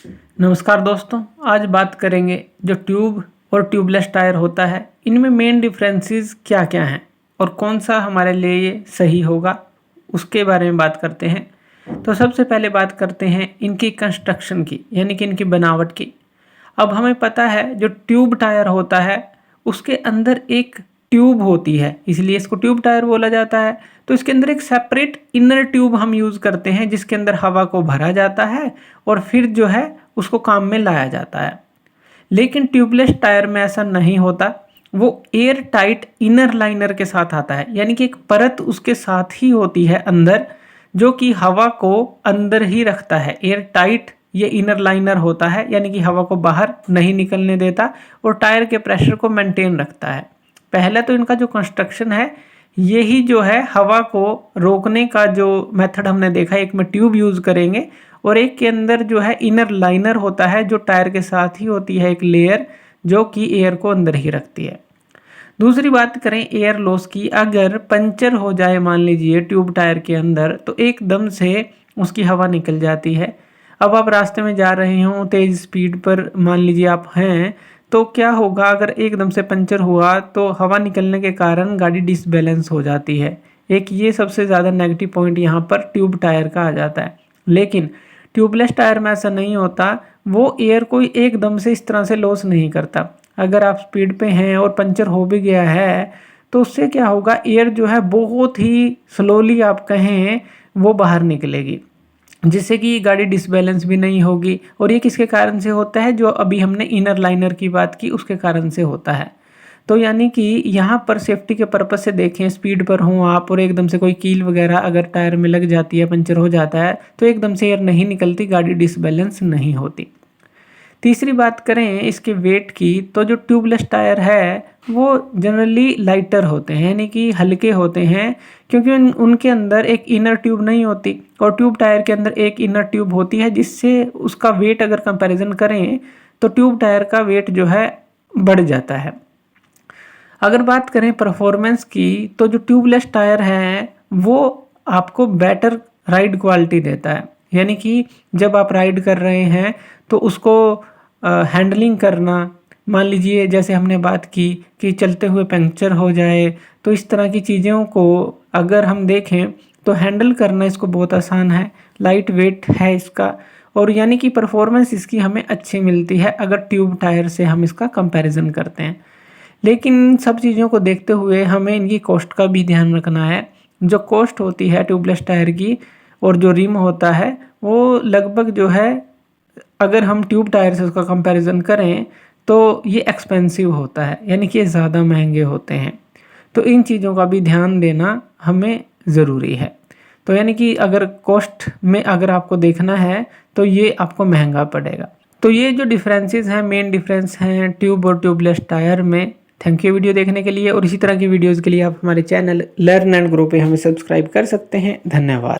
नमस्कार दोस्तों, आज बात करेंगे जो ट्यूब और ट्यूबलेस टायर होता है, इनमें मेन डिफरेंसेस क्या क्या हैं और कौन सा हमारे लिए ये सही होगा, उसके बारे में बात करते हैं। तो सबसे पहले बात करते हैं इनकी कंस्ट्रक्शन की, यानी कि इनकी बनावट की। अब हमें पता है जो ट्यूब टायर होता है उसके अंदर एक ट्यूब होती है, इसलिए इसको ट्यूब टायर बोला जाता है। तो इसके अंदर एक सेपरेट इनर ट्यूब हम यूज़ करते हैं जिसके अंदर हवा को भरा जाता है और फिर जो है उसको काम में लाया जाता है। लेकिन ट्यूबलेस टायर में ऐसा नहीं होता, वो एयर टाइट इनर लाइनर के साथ आता है, यानी कि एक परत उसके साथ ही होती है अंदर, जो कि हवा को अंदर ही रखता है। एयर टाइट ये इनर लाइनर होता है, यानी कि हवा को बाहर नहीं निकलने देता और टायर के प्रेशर को मेंटेन रखता है। पहले तो इनका जो कंस्ट्रक्शन है यही जो है हवा को रोकने का जो मेथड हमने देखा, एक में ट्यूब यूज़ करेंगे और एक के अंदर जो है इनर लाइनर होता है जो टायर के साथ ही होती है, एक लेयर जो कि एयर को अंदर ही रखती है। दूसरी बात करें एयर लॉस की, अगर पंचर हो जाए मान लीजिए ट्यूब टायर के अंदर तो एकदम से उसकी हवा निकल जाती है। अब आप रास्ते में जा रहे हो तेज़ स्पीड पर मान लीजिए आप हैं, तो क्या होगा अगर एकदम से पंचर हुआ तो हवा निकलने के कारण गाड़ी डिसबैलेंस हो जाती है। एक ये सबसे ज़्यादा नेगेटिव पॉइंट यहाँ पर ट्यूब टायर का आ जाता है। लेकिन ट्यूबलेस टायर में ऐसा नहीं होता, वो एयर को एकदम से इस तरह से लॉस नहीं करता। अगर आप स्पीड पे हैं और पंचर हो भी गया है तो उससे क्या होगा, एयर जो है बहुत ही स्लोली आप कहें वो बाहर निकलेगी, जिससे कि गाड़ी डिसबैलेंस भी नहीं होगी। और ये किसके कारण से होता है, जो अभी हमने इनर लाइनर की बात की उसके कारण से होता है। तो यानी कि यहाँ पर सेफ्टी के पर्पज़ से देखें, स्पीड पर हों आप और एकदम से कोई कील वगैरह अगर टायर में लग जाती है, पंचर हो जाता है, तो एकदम से एयर नहीं निकलती, गाड़ी डिसबैलेंस नहीं होती। तीसरी बात करें इसके वेट की, तो जो ट्यूबलेस टायर है वो जनरली लाइटर होते हैं, यानी कि हल्के होते हैं, क्योंकि उनके अंदर एक इनर ट्यूब नहीं होती और ट्यूब टायर के अंदर एक इनर ट्यूब होती है, जिससे उसका वेट अगर कंपैरिजन करें तो ट्यूब टायर का वेट जो है बढ़ जाता है। अगर बात करें परफॉर्मेंस की, तो जो ट्यूबलेस टायर है वो आपको बेटर राइड क्वालिटी देता है, यानी कि जब आप राइड कर रहे हैं तो उसको हैंडलिंग करना, मान लीजिए जैसे हमने बात की कि चलते हुए पंक्चर हो जाए, तो इस तरह की चीज़ों को अगर हम देखें तो हैंडल करना इसको बहुत आसान है, लाइट वेट है इसका, और यानी कि परफॉर्मेंस इसकी हमें अच्छी मिलती है अगर ट्यूब टायर से हम इसका कंपैरिजन करते हैं। लेकिन इन सब चीज़ों को देखते हुए हमें इनकी कॉस्ट का भी ध्यान रखना है। जो कॉस्ट होती है ट्यूबलेस टायर की और जो रिम होता है वो लगभग जो है, अगर हम ट्यूब टायर से उसका कंपैरिजन करें तो ये एक्सपेंसिव होता है, यानी कि ये ज़्यादा महंगे होते हैं। तो इन चीज़ों का भी ध्यान देना हमें ज़रूरी है। तो यानी कि अगर कॉस्ट में अगर आपको देखना है तो ये आपको महंगा पड़ेगा। तो ये जो डिफरेंसेस हैं, मेन डिफरेंस हैं ट्यूब और ट्यूबलेस टायर में। थैंक यू वीडियो देखने के लिए, और इसी तरह की वीडियोज़ के लिए आप हमारे चैनल लर्न एंड ग्रो पे हमें सब्सक्राइब कर सकते हैं। धन्यवाद।